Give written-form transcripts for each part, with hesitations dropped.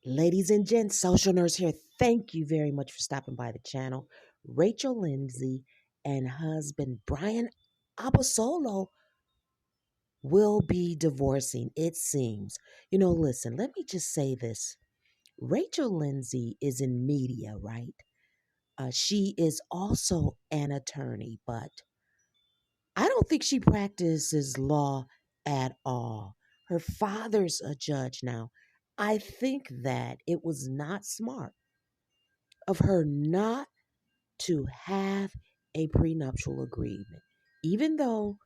Ladies and gents, Social Nurse here. Thank you very much for stopping by the channel. Rachel Lindsay and husband Brian Abasolo will be divorcing, it seems. Listen, let me just say this. Rachel Lindsay is in media, right? She is also an attorney, but I don't think she practices law at all. Her father's a judge now. I think that it was not smart of her not to have a prenuptial agreement, even though,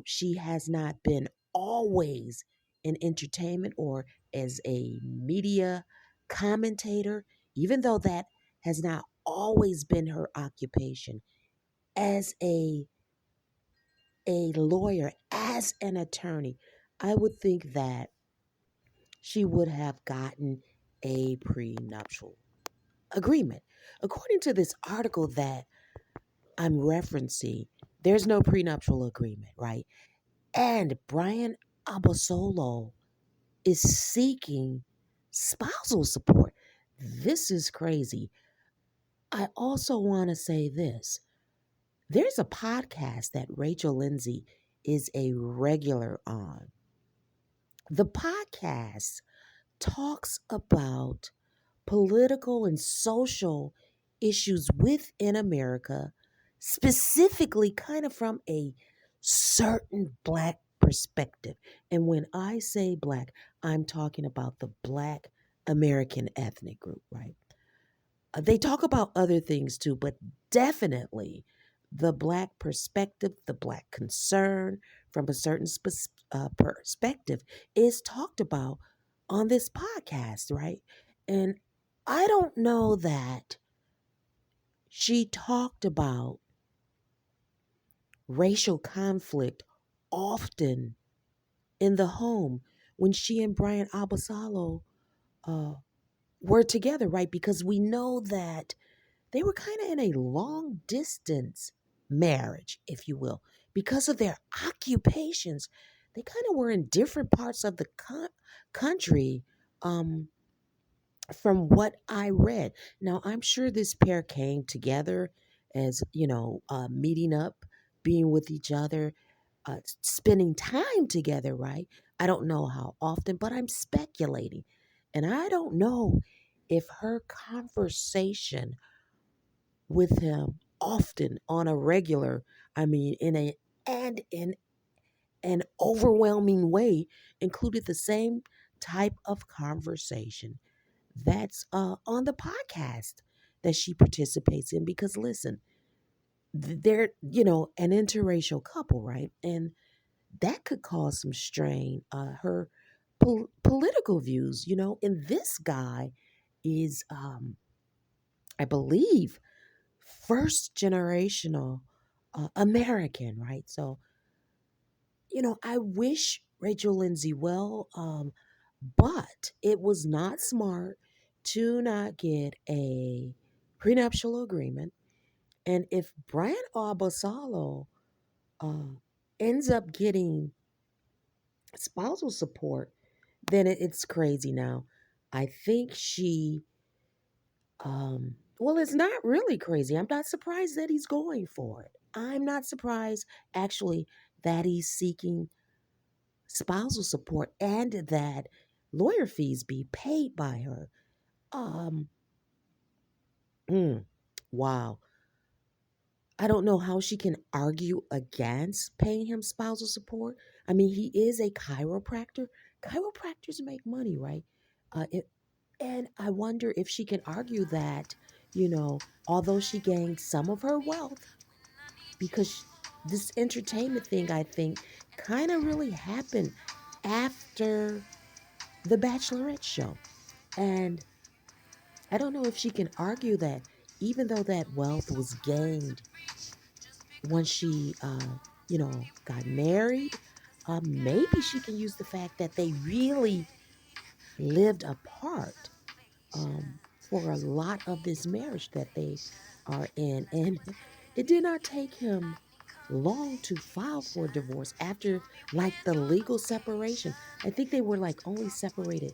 she has not been always in entertainment or as a media commentator, even though that has not always been her occupation as a lawyer, as an attorney. I would think that she would have gotten a prenuptial agreement. According to this article that I'm referencing, there's no prenuptial agreement, right? And Brian Abasolo is seeking spousal support. This is crazy. I also want to say this. There's a podcast that Rachel Lindsay is a regular on. The podcast talks about political and social issues within America, specifically kind of from a certain Black perspective. And when I say Black, I'm talking about the Black American ethnic group, right? They talk about other things too, but definitely the Black perspective, the Black concern from a certain perspective is talked about on this podcast, right? And I don't know that she talked about racial conflict often in the home when she and Brian Abasalo uh, were together, right? Because we know that they were kind of in a long distance marriage, if you will, because of their occupations. They kind of were in different parts of the country. From what I read. Now, I'm sure this pair came together as, meeting up, being with each other, spending time together, right? I don't know how often, but I'm speculating. And I don't know if her conversation with him often on a regular, I mean, in an overwhelming way, included the same type of conversation that's on the podcast that she participates in. Because listen, they're an interracial couple, right? And that could cause some strain. Her political views, and this guy is, I believe, first generational American, right? So I wish Rachel Lindsay well, but it was not smart to not get a prenuptial agreement. And if Brian Abasalo uh, ends up getting spousal support, then it's crazy now. I think well, it's not really crazy. I'm not surprised that he's going for it. I'm not surprised, actually, that he's seeking spousal support and that lawyer fees be paid by her. Um, mm, wow. I don't know how she can argue against paying him spousal support. I mean, he is a chiropractor. Chiropractors make money, right? And I wonder if she can argue that, although she gained some of her wealth, because this entertainment thing, I think, kind of really happened after the Bachelorette show. And I don't know if she can argue that even though that wealth was gained once she, got married, maybe she can use the fact that they really lived apart for a lot of this marriage that they are in. And it did not take him long to file for divorce after like the legal separation. I think they were like only separated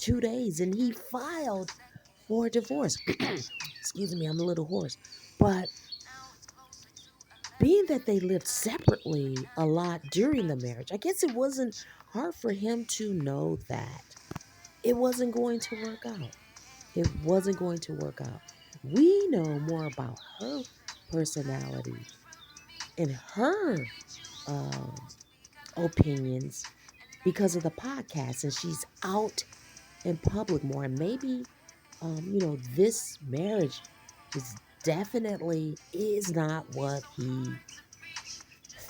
2 days and he filed for divorce. Excuse me, I'm a little hoarse. But being that they lived separately a lot during the marriage, I guess it wasn't hard for him to know that it wasn't going to work out. It wasn't going to work out. We know more about her personality and her um, opinions because of the podcast, and she's out in public more. And maybe, this marriage is definitely is not what he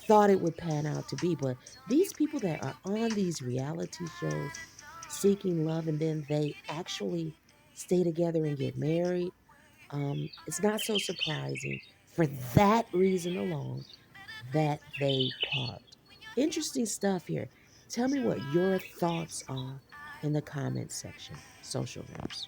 thought it would pan out to be. But these people that are on these reality shows seeking love and then they actually stay together and get married, it's not so surprising for that reason alone that they part. Interesting stuff here. Tell me what your thoughts are in the comment section, social rooms.